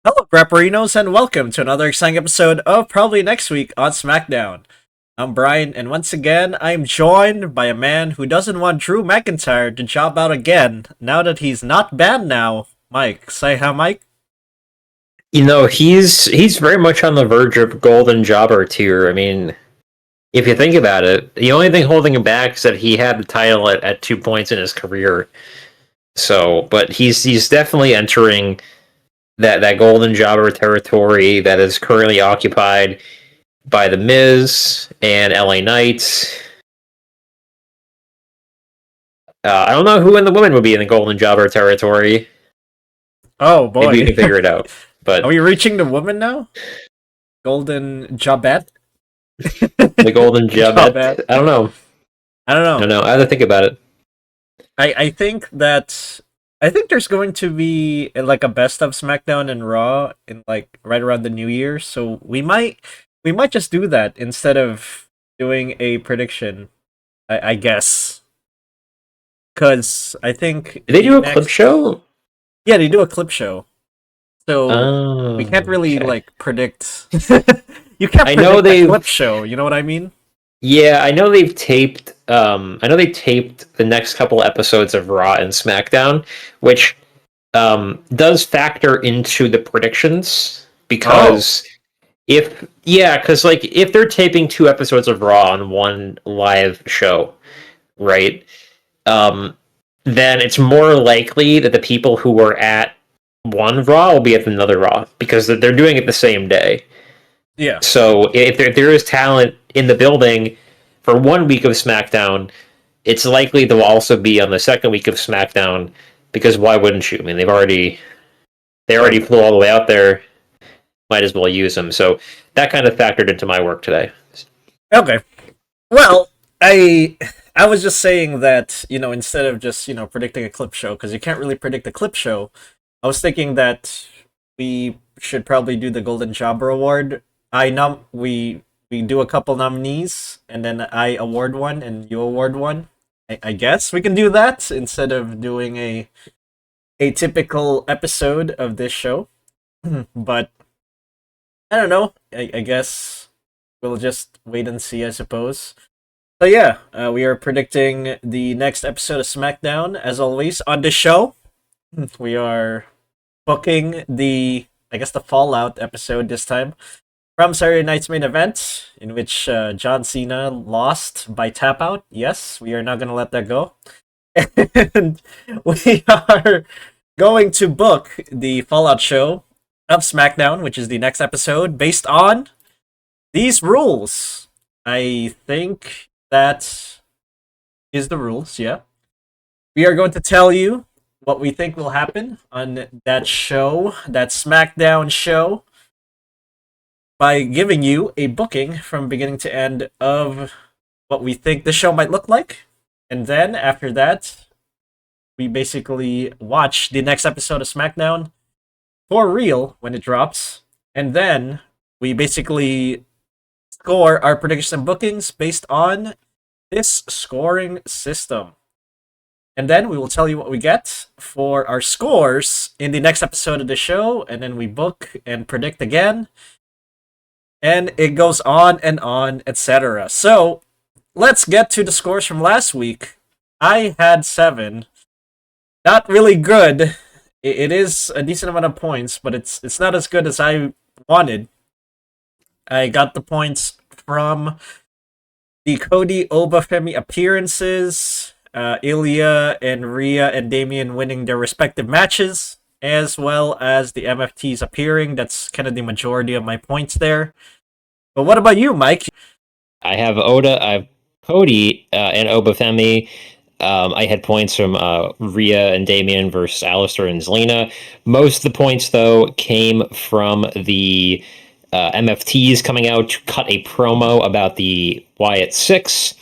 Hello, Grapperinos, and welcome to another exciting episode of Probably Next Week on Smackdown. I'm Bryon, and once again, I'm joined by a man who doesn't want Drew McIntyre to job out again now that he's not banned now. Mike, say hi, Mike. He's very much on the verge of golden jobber tier. I mean, if you think about it, the only thing holding him back is that he had the title at 2 points in his career. So, but he's definitely entering that golden jobber territory that is currently occupied by the Miz and LA Knight. I don't know who in the women would be in the golden jobber territory. Oh Maybe you boy, can figure it out. are But we reaching the woman now? Golden Jobette? the golden jobber, Jobette. I don't know. I don't I don't know. know. I have to think about it. I think there's going to be like a best of SmackDown and Raw in like right around the New Year, so we might just do that instead of doing a prediction. I guess because I think Did they the do a clip next show? yeah, they do a clip show, so we Oh, can't really okay. like predict. You can't I know predict a they've clip show. You know what I mean? yeah, I know they've taped I know they taped the next couple episodes of Raw and SmackDown, which does factor into the predictions Oh, because because like if they're taping two episodes of Raw on one live show, right? Um then it's more likely that the people who were at one Raw will be at another Raw because they're doing it the same day. yeah. So if there is talent in the building for 1 week of SmackDown, it's likely they'll also be on the second week of SmackDown because why wouldn't you? I mean, they True. already flew all the way out there. Might as well use them. So that kind of factored into my work today. Okay. Well, I was just saying that, instead of just, predicting a clip show, because you can't really predict a clip show, I was thinking that we should probably do the Golden Jobber Award. We do a couple nominees, and then I award one and you award one. I guess we can do that instead of doing a typical episode of this show. But I don't know. I guess we'll just wait and see, I suppose. So yeah, we are predicting the next episode of SmackDown. As always, on the show, we are booking I guess, the Fallout episode this time from Saturday night's main event, in which John Cena lost by tap out. Yes, we are not gonna let that go, and we are going to book the Fallout show of SmackDown, which is the next episode, based on these rules. I think that is the rules, yeah. We are going to tell you what we think will happen on that show, that SmackDown show, by giving you a booking from beginning to end of what we think the show might look like. And then after that, we basically watch the next episode of SmackDown for real when it drops. And then we basically score our predictions and bookings based on this scoring system. And then we will tell you what we get for our scores in the next episode of the show, and then we book and predict again. And it goes on, etc. So let's get to the scores from last week. I had 7. Not really good. It is a decent amount of points, but it's not as good as I wanted. I got the points from the Cody Obafemi appearances, Ilya and Rhea and Damien winning their respective matches, as well as the MFTs appearing. That's kind of the majority of my points there. But what about you, Mike? I have Cody and Obafemi. I had points from Rhea and Damien versus Alistair and Zelina. Most of the points, though, came from the MFTs coming out to cut a promo about the Wyatt Six.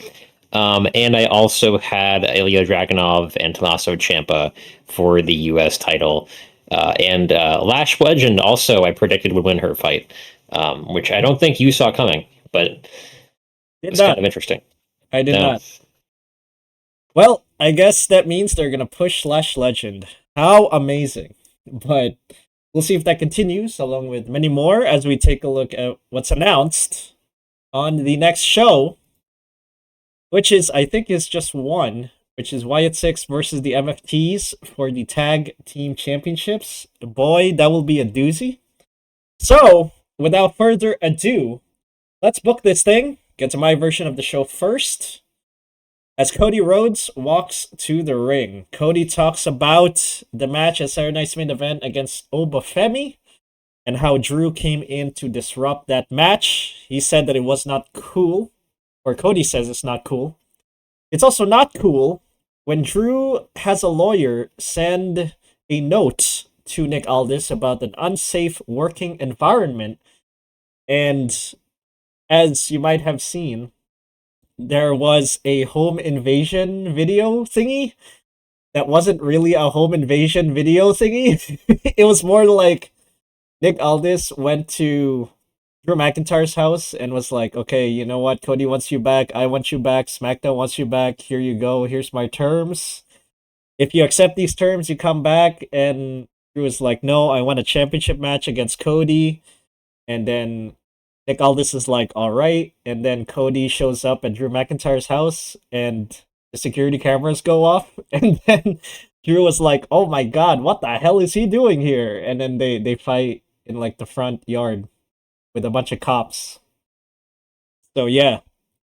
And I also had Ilya Dragunov and Tommaso Ciampa for the U.S. title. And Lash Legend also I predicted would win her fight, which I don't think you saw coming, but Did it's kind not. of interesting. I did No. not. Well, I guess that means they're gonna push Slash Legend. How amazing! But We'll see if that continues, along with many more, as we take a look at what's announced on the next show, which is, I think, is just one, which is Wyatt Six versus the MFTs for the Tag Team Championships. Boy, that will be a doozy. So, without further ado, let's book this thing. Get to my version of the show first. As Cody Rhodes walks to the ring, Cody talks about the match at Saturday Night's main event against Obafemi and how Drew came in to disrupt that match. He said that it was not cool, or Cody says it's not cool. It's also not cool when Drew has a lawyer send a note to Nick Aldis about an unsafe working environment. And as you might have seen, there was a home invasion video thingy that wasn't really a home invasion video thingy. It was more like Nick Aldis went to Drew McIntyre's house and was like, okay, you know what? Cody wants you back. I want you back. SmackDown wants you back. Here you go. Here's my terms. If you accept these terms, you come back. And Drew was like, no, I want a championship match against Cody. And then Nick Aldis is like, all right. And then Cody shows up at Drew McIntyre's house and the security cameras go off. And then Drew was like, oh my God, what the hell is he doing here? And then they fight in like the front yard with a bunch of cops. So yeah,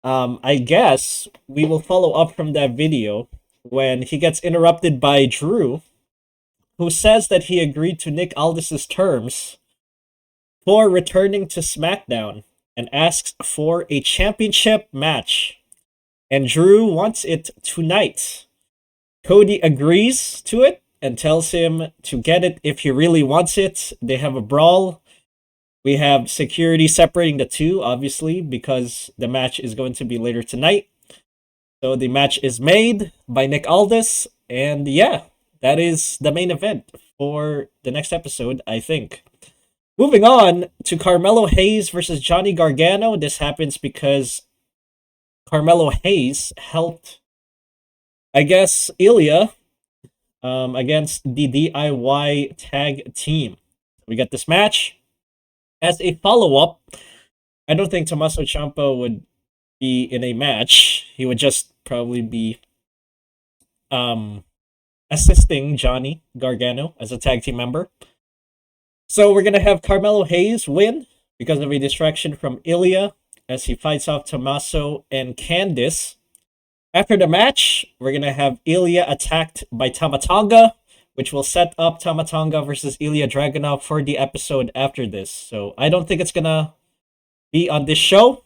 I guess we will follow up from that video when he gets interrupted by Drew, who says that he agreed to Nick Aldis's terms for returning to SmackDown and asks for a championship match. And Drew wants it tonight. Cody agrees to it and tells him to get it if he really wants it. They have a brawl. We have security separating the two, obviously, because the match is going to be later tonight. So the match is made by Nick Aldis. And yeah, that is the main event for the next episode, I think. Moving on to Carmelo Hayes versus Johnny Gargano. This happens because Carmelo Hayes helped, I guess, Ilya against the DIY tag team. We got this match. As a follow-up, I don't think Tommaso Ciampa would be in a match. He would just probably be assisting Johnny Gargano as a tag team member. So we're going to have Carmelo Hayes win because of a distraction from Ilya as he fights off Tommaso and Candice. After the match, we're going to have Ilya attacked by Tama Tonga, which will set up Tama Tonga versus Ilya Dragunov for the episode after this. So I don't think it's going to be on this show,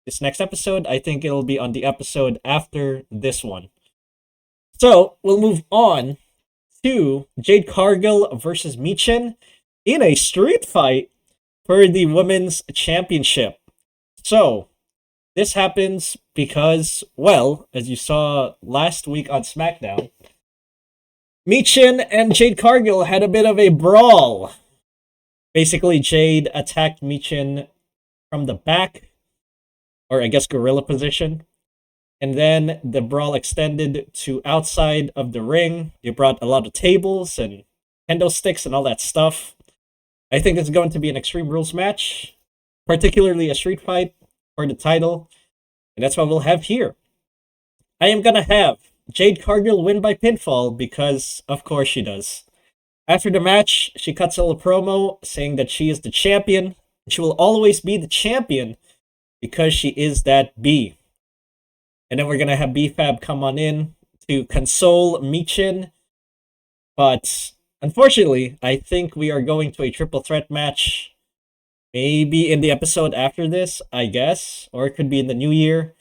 this next episode. I think it'll be on the episode after this one. So we'll move on to Jade Cargill versus Michin in a street fight for the Women's Championship. So, this happens because, well, as you saw last week on SmackDown, Michin and Jade Cargill had a bit of a brawl. Basically, Jade attacked Michin from the back, or I guess gorilla position, and then the brawl extended to outside of the ring. They brought a lot of tables and kendo sticks and all that stuff. I think it's going to be an Extreme Rules match, particularly a street fight for the title, and that's what we'll have here. I am going to have Jade Cargill win by pinfall because, of course, she does. After the match, she cuts a little promo saying that she is the champion. She will always be the champion because she is that B. And then we're going to have B-Fab come on in to console Michin, but unfortunately, I think we are going to a triple threat match. Maybe in the episode after this, I guess. Or it could be in the new year.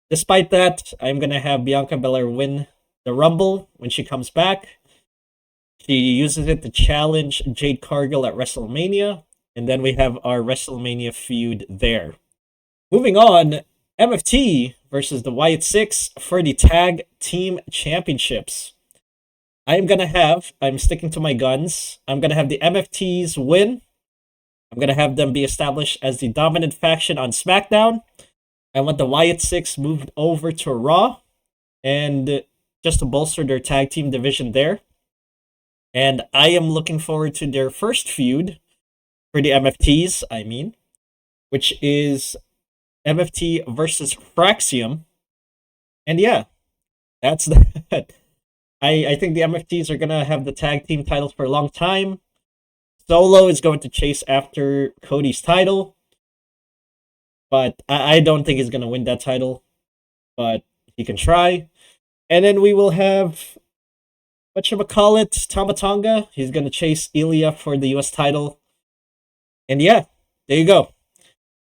Despite that, I'm going to have Bianca Belair win the Rumble when she comes back. She uses it to challenge Jade Cargill at WrestleMania. And then we have our WrestleMania feud there. Moving on, MFT versus the Wyatt Six for the Tag Team Championships. I'm sticking to my guns. I'm going to have the MFTs win. I'm going to have them be established as the dominant faction on SmackDown. I want the Wyatt Six moved over to Raw. And just to bolster their tag team division there. And I am looking forward to their first feud for the MFTs, I mean, which is MFT versus Fraxium. And yeah, that's that. I think the MFTs are gonna have the tag team titles for a long time. Solo is going to chase after Cody's title, but I don't think he's gonna win that title. But he can try. And then we will have whatchamacallit, Tamatonga. He's gonna chase Ilya for the US title. And yeah, there you go.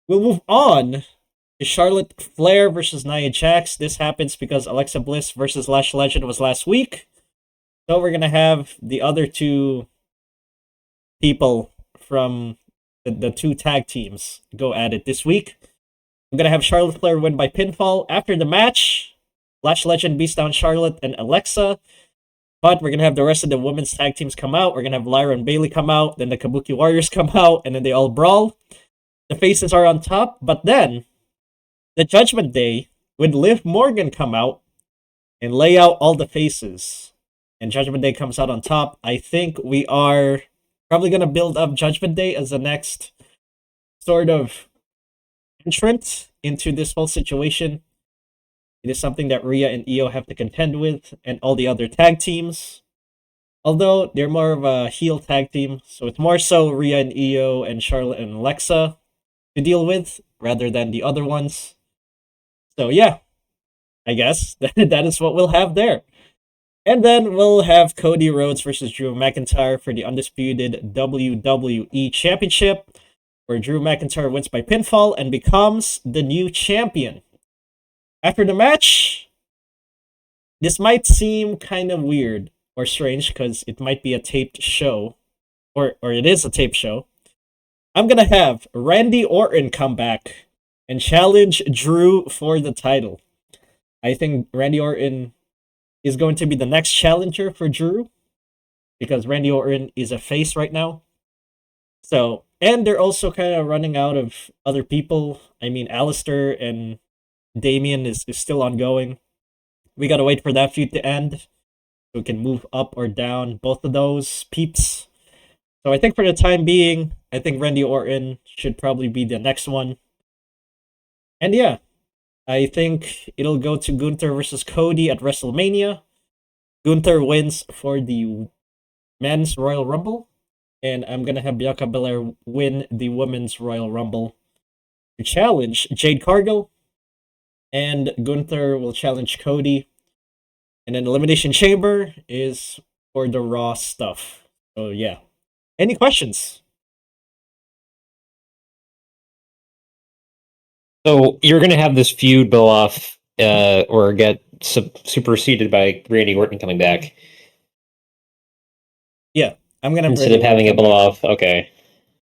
We'll move on to Charlotte Flair versus Nia Jax. This happens because Alexa Bliss versus Lash Legend was last week. So we're gonna have the other two people from the two tag teams go at it this week. I'm gonna have Charlotte Flair win by pinfall. After the match, Lash Legend beats down Charlotte and Alexa. But we're gonna have the rest of the women's tag teams come out. We're gonna have Lyra and Bailey come out, then the Kabuki Warriors come out, and then they all brawl. The faces are on top, but then the Judgment Day with Liv Morgan come out and lay out all the faces. And Judgment Day comes out on top. I think we are probably gonna build up Judgment Day as the next sort of entrant into this whole situation. It is something that Rhea and Io have to contend with, and all the other tag teams. Although they're more of a heel tag team, so it's more so Rhea and Io and Charlotte and Alexa to deal with, rather than the other ones. So yeah, I guess that is what we'll have there. And then we'll have Cody Rhodes versus Drew McIntyre for the undisputed WWE Championship, where Drew McIntyre wins by pinfall and becomes the new champion. After the match, this might seem kind of weird or strange because it might be a taped show, or it is a taped show. I'm gonna have Randy Orton come back and challenge Drew for the title. I think Randy Orton is going to be the next challenger for Drew because Randy Orton is a face right now. So, and they're also kind of running out of other people. I mean, Alistair and Damien is still ongoing. We gotta wait for that feud to end so we can move up or down both of those peeps. So I think for the time being, I think Randy Orton should probably be the next one. And yeah, I think it'll go to Gunther versus Cody at WrestleMania. Gunther wins for the men's Royal Rumble, and I'm gonna have Bianca Belair win the women's Royal Rumble to challenge Jade Cargill, and Gunther will challenge Cody. And then Elimination Chamber is for the Raw stuff. So yeah. Any questions? So you're going to have this feud blow off or get superseded by Randy Orton coming back Yeah, I'm gonna have instead Randy of having Orton it blow come back. off. Okay,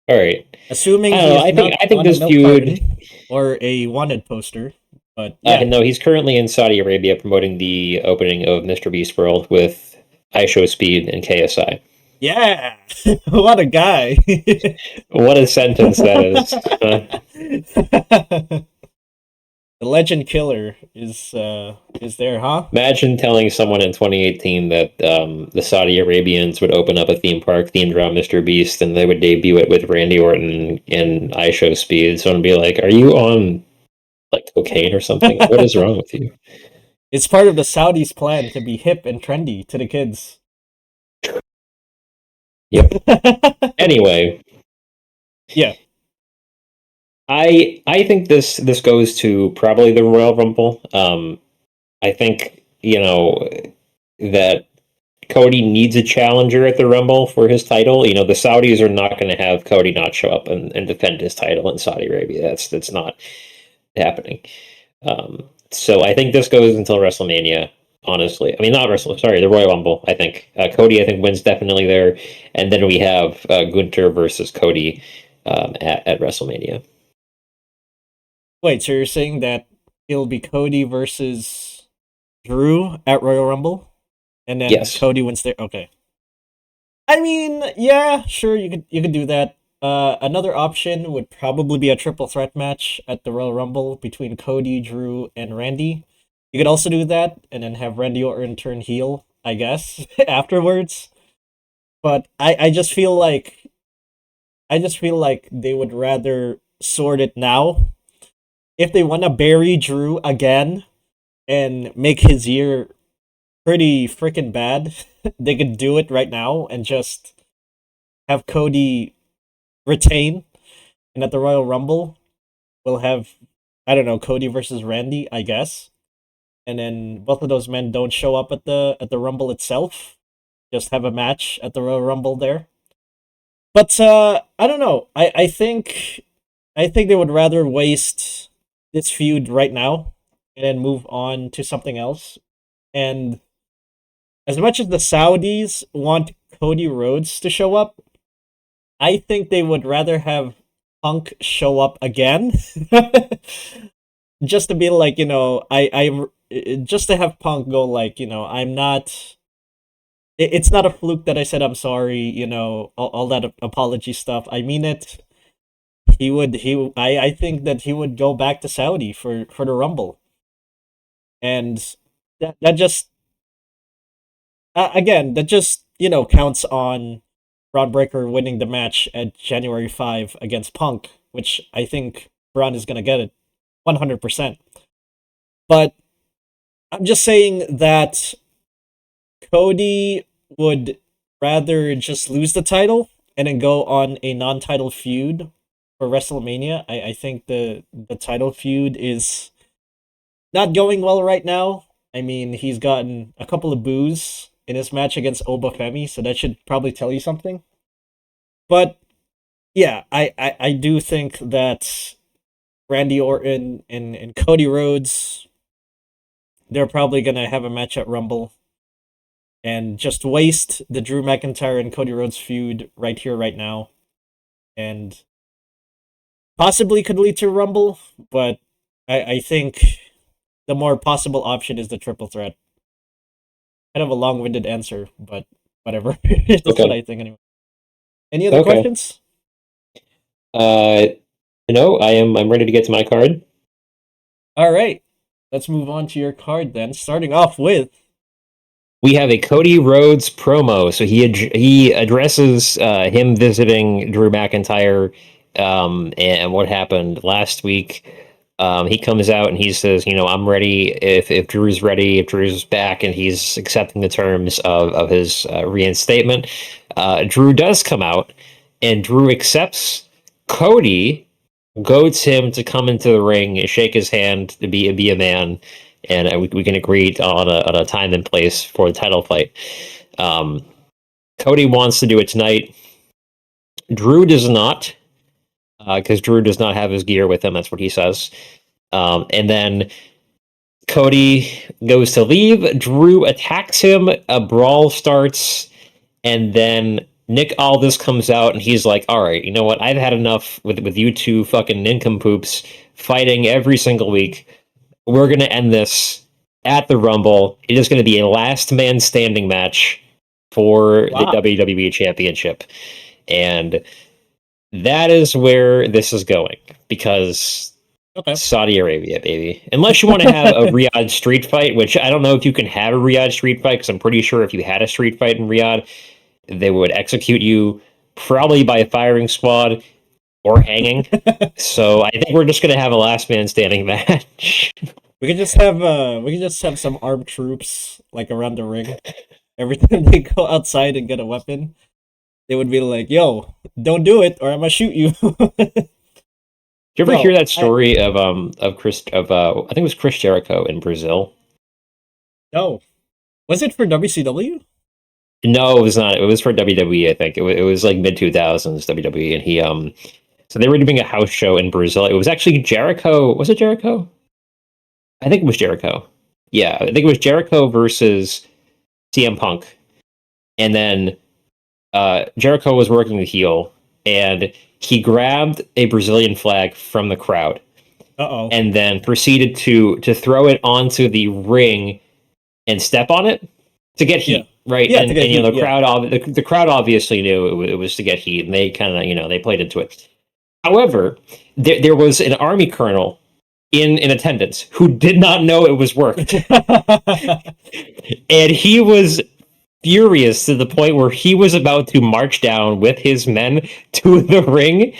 all right. Assuming I he don't know. is not I think on a this milk feud. carton or a wanted poster. But yeah, No, he's currently in Saudi Arabia promoting the opening of Mr. Beast World with iShow Speed and KSI. yeah, what a guy! What a sentence that is. The Legend Killer is there, huh? Imagine telling someone in 2018 that the Saudi Arabians would open up a theme park themed around Mr. Beast and they would debut it with Randy Orton and iShow Speed. Someone would be like, "Are you on like cocaine or something? What is wrong with you?" It's part of the Saudis' plan to be hip and trendy to the kids. Yep. Anyway, Yeah. I think this goes to probably the Royal Rumble. I think that Cody needs a challenger at the Rumble for his title. You know, the Saudis are not going to have Cody not show up and defend his title in Saudi Arabia. That's not happening. So I think this goes until WrestleMania. Honestly, I mean not Wrestle. Sorry, the Royal Rumble. I think Cody. I think wins definitely there, and then we have Gunther versus Cody at WrestleMania. Wait, so you're saying that it'll be Cody versus Drew at Royal Rumble, and then Yes. Cody wins there? Okay. I mean, yeah, sure, you could do that. Another option would probably be a triple threat match at the Royal Rumble between Cody, Drew, and Randy. You could also do that, and then have Randy Orton turn heel, I guess, afterwards. But I just feel like they would rather sort it now. If they want to bury Drew again and make his year pretty freaking bad, they could do it right now and just have Cody retain. And at the Royal Rumble, we'll have, I don't know, Cody versus Randy, I guess. And then both of those men don't show up at the Rumble itself. Just have a match at the Royal Rumble there. But I don't know. I think they would rather waste this feud right now and then move on to something else. And as much as the Saudis want Cody Rhodes to show up, I think they would rather have Punk show up again, just to be like, I'm just to have Punk go like, I'm not. It's not a fluke that I said I'm sorry. All that apology stuff. I mean it. He would. I think that he would go back to Saudi for the Rumble, and that just again that just counts on Braun Breaker winning the match at January 5 against Punk, which I think Braun is gonna get it 100%. But I'm just saying that Cody would rather just lose the title and then go on a non-title feud for WrestleMania. I think the title feud is not going well right now. I mean, he's gotten a couple of boos in his match against Obafemi, so that should probably tell you something. But yeah, I do think that Randy Orton and Cody Rhodes, they're probably gonna have a match at Rumble and just waste the Drew McIntyre and Cody Rhodes feud right here, right now, and possibly could lead to a Rumble, but I think the more possible option is the triple threat. Kind of a long-winded answer, but whatever. That's what I Okay. think anyway. Any other Okay. questions? Uh, no, I'm ready to get to my card. All right, let's move on to your card then. Starting off with We have a Cody Rhodes promo. So he addresses him visiting Drew McIntyre and what happened last week. He comes out and he says, I'm ready if Drew's ready, if Drew's back, and he's accepting the terms of his reinstatement. Drew does come out, and Drew accepts Cody, goads him to come into the ring, shake his hand, to be a man, and we can agree on a time and place for the title fight. Um, Cody wants to do it tonight. Drew does not, because Drew does not have his gear with him. That's what he says. And then Cody goes to leave. Drew attacks him. A brawl starts, and then Nick Aldis comes out, and he's like, "All right, you know what? I've had enough with you two fucking nincompoops fighting every single week. We're gonna end this at the Rumble. It is going to be a last man standing match for the wow. WWE Championship." And that is where this is going, because Okay. Saudi Arabia, baby. Unless you want to have a Riyadh street fight, which I don't know if you can have a Riyadh street fight, because I'm pretty sure if you had a street fight in Riyadh, they would execute you probably by a firing squad or hanging. So I think we're just going to have a last man standing match. We could just have some armed troops like around the ring. Every time they go outside and get a weapon, they would be like, "Yo, don't do it, or I'm gonna shoot you." Did you ever hear No, that story of Chris I think it was Chris Jericho in Brazil? no. Was it for WCW? No, it was not. It was for WWE. I think it was like mid 2000s WWE, and he so they were doing a house show in Brazil. It was actually Jericho. Was it Jericho? I think it was Jericho. Yeah, I think it was Jericho versus CM Punk, and then Jericho was working the heel, and he grabbed a Brazilian flag from the crowd, Uh oh. and then proceeded to throw it onto the ring and step on it to get Yeah. heat, right? Yeah, to get And heat. the Yeah. crowd the crowd obviously knew it was to get heat, and they kind of they played into it. However, there was an army colonel in attendance who did not know it was worked, and he was furious to the point where he was about to march down with his men to the ring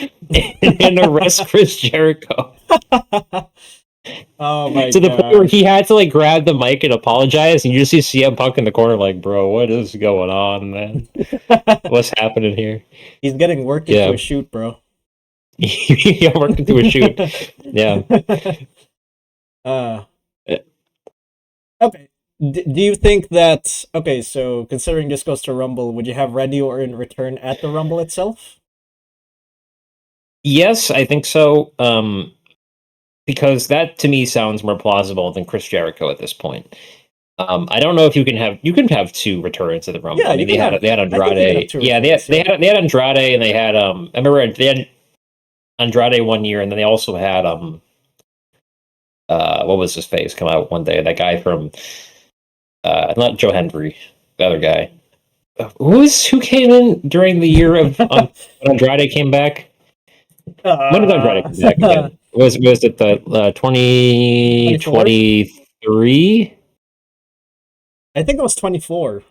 and arrest Chris Jericho. Oh my To the point where god. he had to like grab the mic and apologize, and you just see CM Punk in the corner, like, bro, what is going on, man? What's happening here? He's getting worked into Yeah, a shoot, bro. he worked into a shoot. Yeah. uh, okay. Do you think that okay? So considering this goes to Rumble, would you have Randy Orton return at the Rumble itself? Yes, I think so. Because that to me sounds more plausible than Chris Jericho at this point. I don't know if you can have two returns to the Rumble. Yeah, I you mean, can have. they had I think you can have Andrade. two Yeah, returns. Yeah. they had Andrade and they had I remember they had Andrade one year, and then they also had what was his face come out one day? That guy from not Joe Hendry, the other guy. Who came in during the year of when Andrade came back? When did Andrade come back again? Was it the 24. 2023? I think it was 24.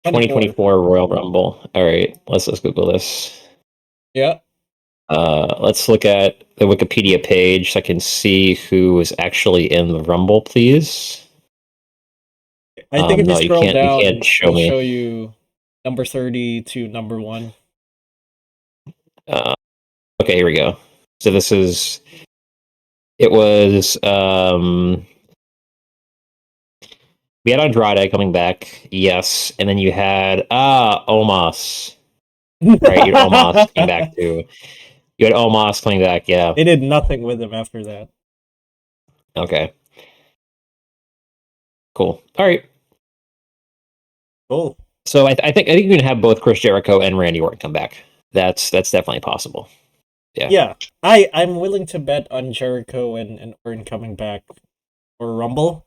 24. 2024 Royal Rumble. All right, let's Google this. Yeah. Let's look at the Wikipedia page so I can see who was actually in the Rumble, please. I think if you No, scroll you can't down, show it'll show me. you number 30 to number 1. Uh, okay, here we go. So it was we had Andrade coming back, yes, and then you had Omos. Right, you had Omos came back too. You had Omos coming back, yeah. They did nothing with him after that. Okay. Cool. All right. Cool. So I think you can have both Chris Jericho and Randy Orton come back. That's definitely possible. Yeah. Yeah. I'm willing to bet on Jericho and Orton coming back for Rumble.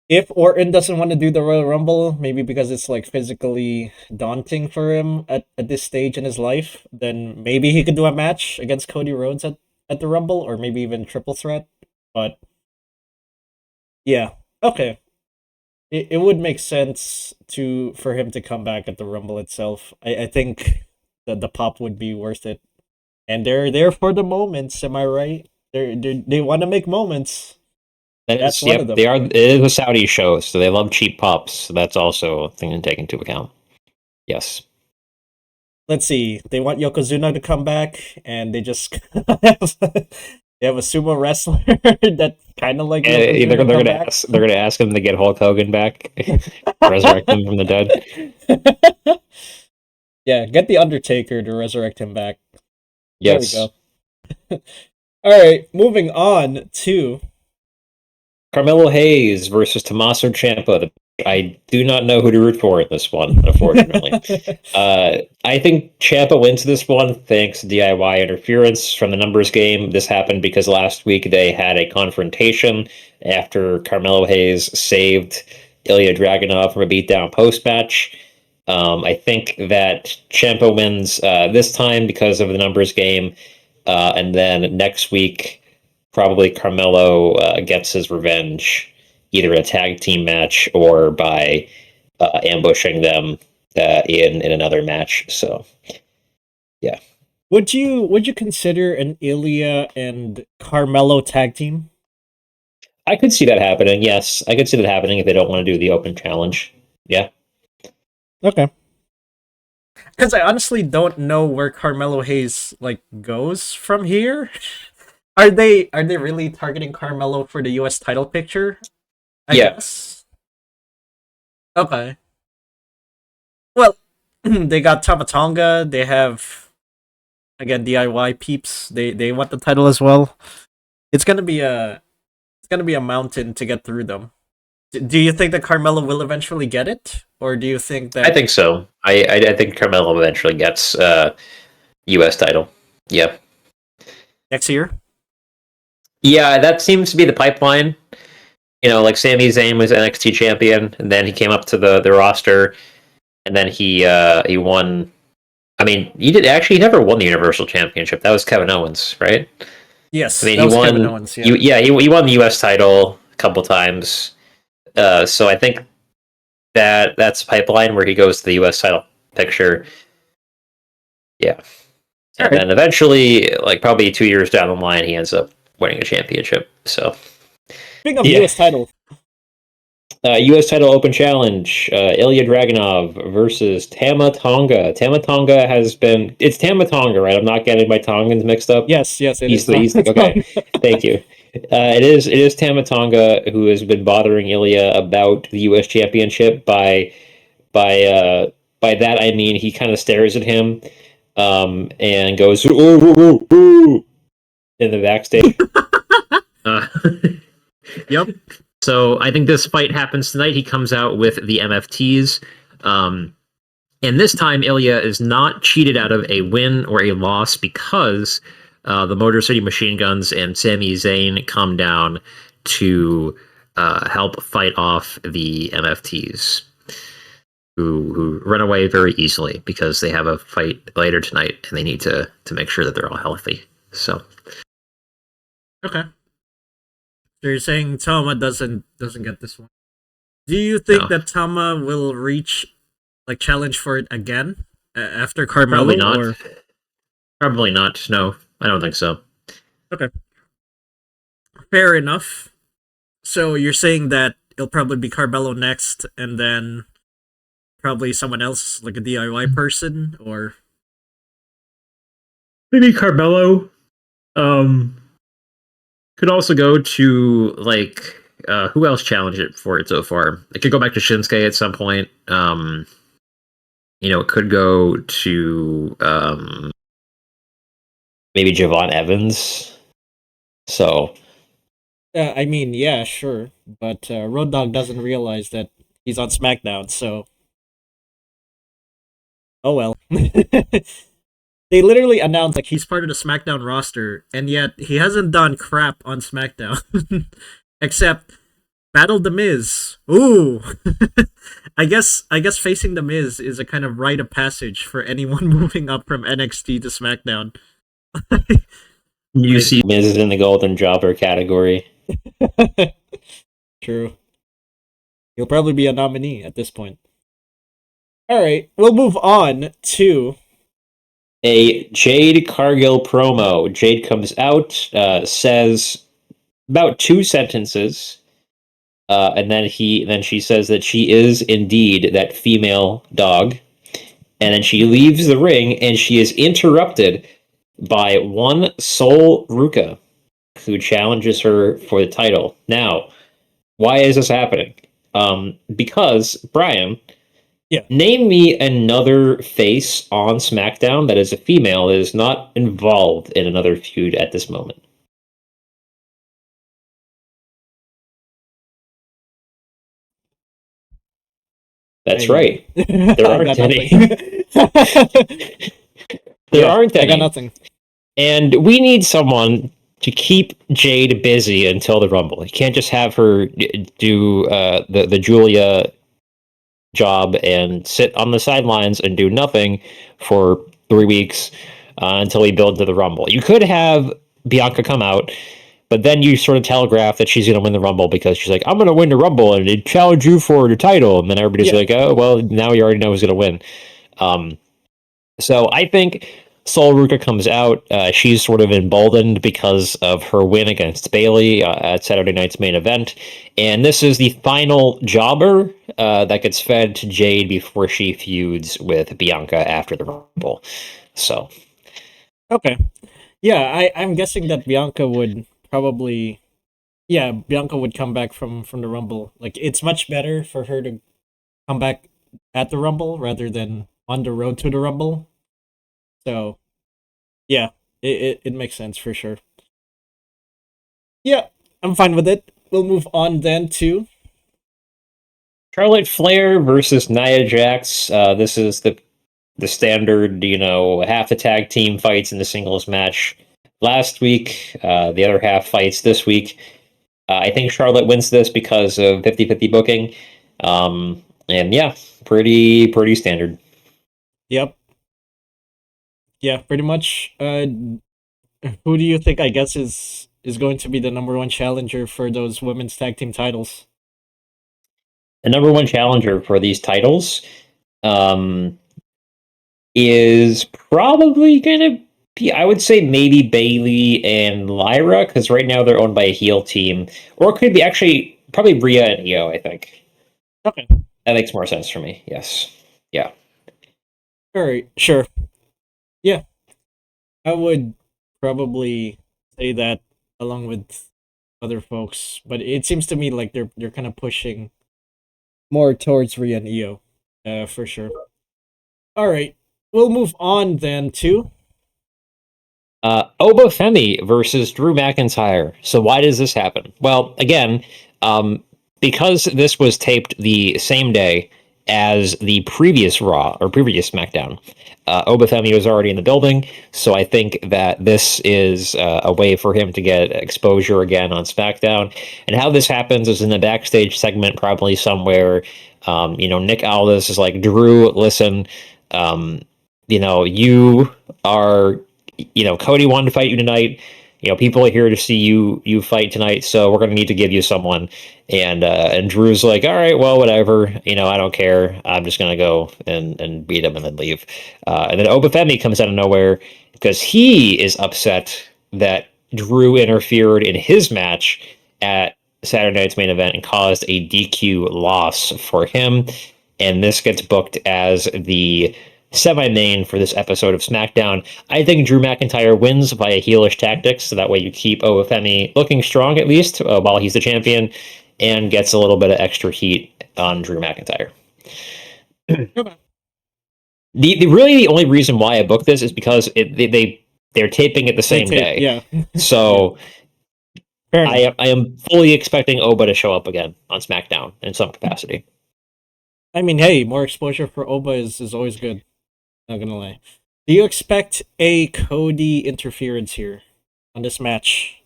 If Orton doesn't want to do the Royal Rumble, maybe because it's like physically daunting for him at this stage in his life, then maybe he could do a match against Cody Rhodes at the Rumble, or maybe even triple threat. But yeah, okay. It would make sense for him to come back at the Rumble itself. I think the pop would be worth it. And they're there for the moments, am I right? They want to make moments. That That's is, one of yep, them. they are. It is a Saudi show, so they love cheap pops. So that's also a thing to take into account. Yes. Let's see. They want Yokozuna to come back, and they just they have a sumo wrestler that kind of like Yokozuna They're come gonna back. ask. They're gonna ask him to get Hulk Hogan back, resurrect him from the dead. Yeah, get the Undertaker to resurrect him back. There we Yes. go. All right, moving on to Carmelo Hayes versus Tommaso Ciampa. I do not know who to root for in this one, unfortunately. I think Ciampa wins this one thanks to DIY interference from the numbers game. This happened because last week they had a confrontation after Carmelo Hayes saved Ilya Dragunov from a beatdown post match. I think that Ciampa wins this time because of the numbers game, and then next week probably Carmelo gets his revenge, either a tag team match or by ambushing them in another match. So, yeah, would you consider an Ilya and Carmelo tag team? I could see that happening. Yes, I could see that happening if they don't want to do the open challenge. Yeah, Okay. Because I honestly don't know where Carmelo Hayes like goes from here. Are they really targeting Carmelo for the US title picture? I yeah. guess. Okay. Well, they got Tamatonga, they have again DIY peeps. They want the title as well. It's gonna be a mountain to get through them. Do you think that Carmelo will eventually get it? Or do you think I that think so. I think Carmelo eventually gets U.S. title. Yeah, next year? yeah. That seems to be the pipeline. You know, like Sami Zayn was NXT champion, and then he came up to the roster, and then he won. I mean, he did actually he never won the Universal Championship. That was Kevin Owens, right? I Yes, mean, that he was Kevin won. Owens, yeah. He won the U.S. title a couple times. So I think that's pipeline where he goes to the U.S. title picture. Yeah, All and right. then eventually, like probably 2 years down the line, he ends up winning a championship. So Speaking of yeah, U.S. title, U.S. title open challenge: Ilya Dragunov versus Tama Tonga. Tama Tonga has been it's Tama Tonga, right? I'm not getting my Tongans mixed up. yes, yes, it He's is. the he's the, okay. Thank you. It is Tama Tonga who has been bothering Ilya about the U.S. championship by uh, by that I mean he kind of stares at him and goes ooh, ooh, ooh, ooh, in the backstage. Uh, Yep. so I think this fight happens tonight. He comes out with the MFTs. Um, and this time, Ilya is not cheated out of a win or a loss because the Motor City Machine Guns and Sami Zayn come down to help fight off the MFTs, who run away very easily because they have a fight later tonight and they need to make sure that they're all healthy. So Okay. So you're saying Tama doesn't get this one. Do you think no, that Tama will reach challenge for it again after probably Carmelo not. or Probably not. No, I don't think so. okay. Fair enough. So you're saying that it'll probably be Carmelo next and then probably someone else like a DIY person or Maybe Carmelo. Um, could also go to like who else challenged it for it so far? It could go back to Shinsuke at some point. It could go to maybe Javon Evans. So I mean, yeah, sure, but Road Dogg doesn't realize that he's on SmackDown, so oh well. They literally announced like he's part of the SmackDown roster, and yet he hasn't done crap on SmackDown except battle the Miz. Ooh, I guess facing the Miz is a kind of rite of passage for anyone moving up from NXT to SmackDown. you Wait, see Miz is in the Golden Jobber category. true. He'll probably be a nominee at this point. All right, we'll move on to A Jade Cargill promo. Jade comes out, says about two sentences, and then she says that she is indeed that female dog, and then she leaves the ring, and she is interrupted by one Sol Ruka, who challenges her for the title. Now, why is this happening? Because Brian, yeah. name me another face on SmackDown that is a female that is not involved in another feud at this moment. That's I right. There I got aren't nothing. any. There Yeah, aren't I got any. nothing. And we need someone to keep Jade busy until the Rumble. You can't just have her do the Julia job and sit on the sidelines and do nothing for 3 weeks until we build to the Rumble. You could have Bianca come out, but then you sort of telegraph that she's going to win the Rumble because she's like, I'm going to win the Rumble and challenge you for the title. And then everybody's Yeah. like, oh, well, now you already know who's going to win. Um, so I think Sol Ruka comes out. She's sort of emboldened because of her win against Bailey at Saturday night's main event. And this is the final jobber that gets fed to Jade before she feuds with Bianca after the Rumble. So, Okay. Yeah, I'm guessing that Bianca would probably Bianca would come back from the Rumble. Like it's much better for her to come back at the Rumble rather than on the road to the Rumble. So, yeah, it makes sense for sure. Yeah, I'm fine with it. We'll move on then to Charlotte Flair versus Nia Jax. This is the standard, half the tag team fights in the singles match last week. The other half fights this week. I think Charlotte wins this because of 50-50 booking. And yeah, pretty standard. yep. Yeah, pretty much. Who do you think I guess is going to be the number one challenger for those women's tag team titles? the number one challenger for these titles um, is probably going to be, I would say, maybe Bailey and Lyra, because right now they're owned by a heel team. Or it could be actually probably Rhea and Io, I think. Okay. That makes more sense for me. Yes. Yeah. All right. Sure. Yeah. I would probably say that along with other folks, but it seems to me like they're kind of pushing more towards Rhea and Io, for sure. All right, we'll move on then to Oba Femi versus Drew McIntyre. So why does this happen? Well, again, um, because this was taped the same day as the previous Raw or previous SmackDown, Oba Femi was already in the building. So I think that this is a way for him to get exposure again on SmackDown. And how this happens is in the backstage segment, probably somewhere. Nick Aldis is like, Drew, listen, um, you are Cody wanted to fight you tonight. People are here to see you fight tonight, so we're gonna need to give you someone. And Drew's like, all right, well, whatever. I don't care. I'm just gonna go and beat him and then leave. And then Obafemi comes out of nowhere because he is upset that Drew interfered in his match at Saturday night's main event and caused a DQ loss for him. And this gets booked as the semi-main for this episode of SmackDown. I think Drew McIntyre wins via heelish tactics, so that way you keep Obafemi looking strong at least while he's the champion, and gets a little bit of extra heat on Drew McIntyre. okay. The really the only reason why I booked this is because they're taping it the same day. Yeah. So Fair I enough. am fully expecting Oba to show up again on SmackDown in some capacity. I mean, hey, more exposure for Oba is always good. Not gonna lie. Do you expect a Cody interference here on this match?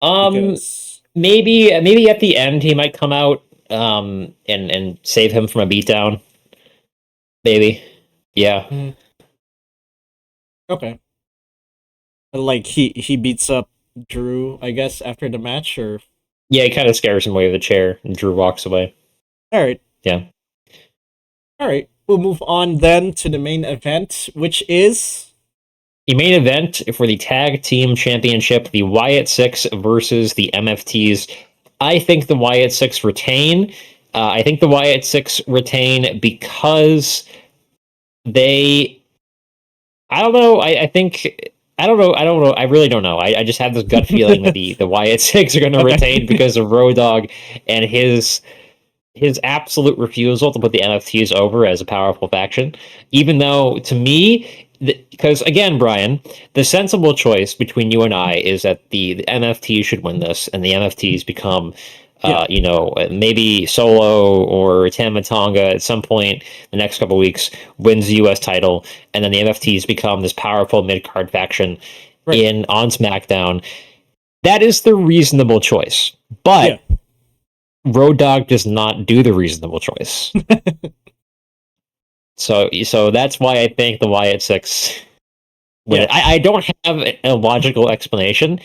Um, Because maybe at the end he might come out and save him from a beatdown. Maybe. Yeah. mm, okay, like he beats up Drew, I guess, after the match, or Yeah, he kind of scares him away with the chair and Drew walks away. all right, Yeah. all right. We'll move on then to the main event, which is The main event for the tag team championship, the Wyatt Six versus the MFTs. I think the Wyatt Six retain. I think the Wyatt Six retain because they. I don't know. I think. I don't know. I don't know. I really don't know. I just have this gut feeling that the Wyatt Six are going to okay. retain because of Road Dogg and his absolute refusal to put the NFTs over as a powerful faction. Even though, to me, because again, Bryan, the sensible choice between you and I is that the NFTs should win this, and the NFTs become, Yeah. maybe Solo or Tamatonga at some point the next couple of weeks wins the U.S. title, and then the NFTs become this powerful mid card faction Right. on SmackDown. That is the reasonable choice, but. Yeah. Road Dogg does not do the reasonable choice. So that's why I think the Wyatt Six win it. Yeah. I don't have a logical explanation.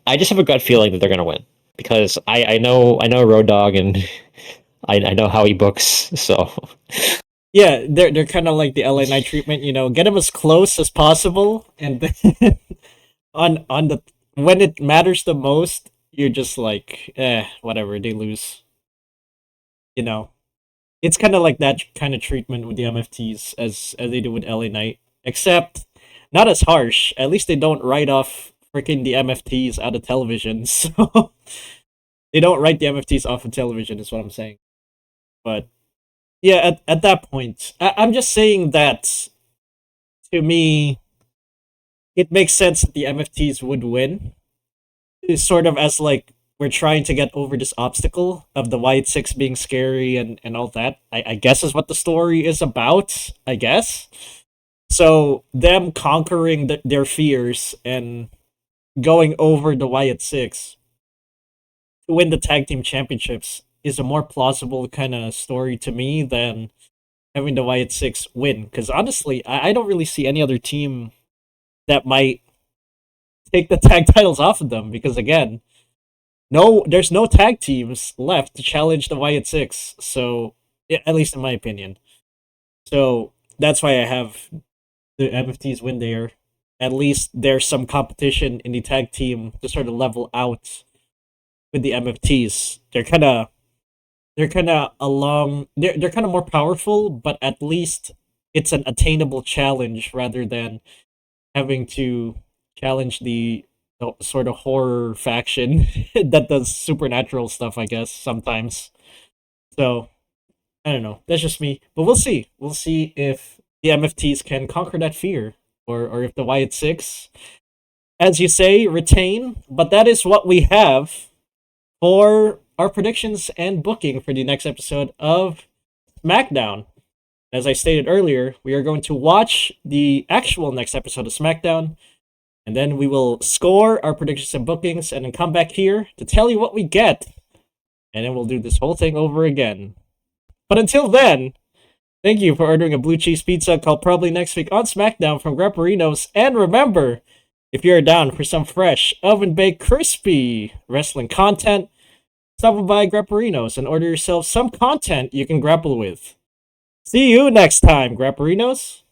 I just have a gut feeling that they're going to win because I know Road Dogg and I know how he books. So Yeah, they're kind of like the LA Knight treatment, get them as close as possible, and then on the when it matters the most, you're just like, whatever, they lose. You know, it's kind of like that kind of treatment with the MFTs as they do with LA Knight, except not as harsh. At least they don't write off freaking the MFTs out of television, so they don't write the MFTs off of television. Is what I'm saying. But yeah, at that point, I'm just saying that to me, it makes sense that the MFTs would win. It's sort of as like we're trying to get over this obstacle of the White Six being scary and all that. I guess is what the story is about. I guess so. Them conquering their fears and going over the Wyatt Six to win the tag team championships is a more plausible kind of story to me than having the Wyatt Six win. Because honestly, I don't really see any other team that might take the tag titles off of them. Because again, no, there's no tag teams left to challenge the Wyatt Six. So, at least in my opinion. So that's why I have the MFTs win there. At least there's some competition in the tag team to sort of level out with the MFTs. They're kind of along. They're kind of more powerful, but at least it's an attainable challenge rather than having to challenge the sort of horror faction that does supernatural stuff. I guess sometimes. So I don't know. That's just me, but we'll see. We'll see if the MFTs can conquer that fear, or if the Wyatt Six, as you say, retain. But that is what we have for our predictions and booking for the next episode of SmackDown. As I stated earlier, we are going to watch the actual next episode of SmackDown, and then we will score our predictions and bookings, and then come back here to tell you what we get. And then we'll do this whole thing over again. But until then, thank you for ordering a blue cheese pizza called probably next week on SmackDown from Grapperinos. And remember, if you're down for some fresh, oven-baked, crispy wrestling content, stop by Grapperinos and order yourself some content you can grapple with. See you next time, Grapperinos!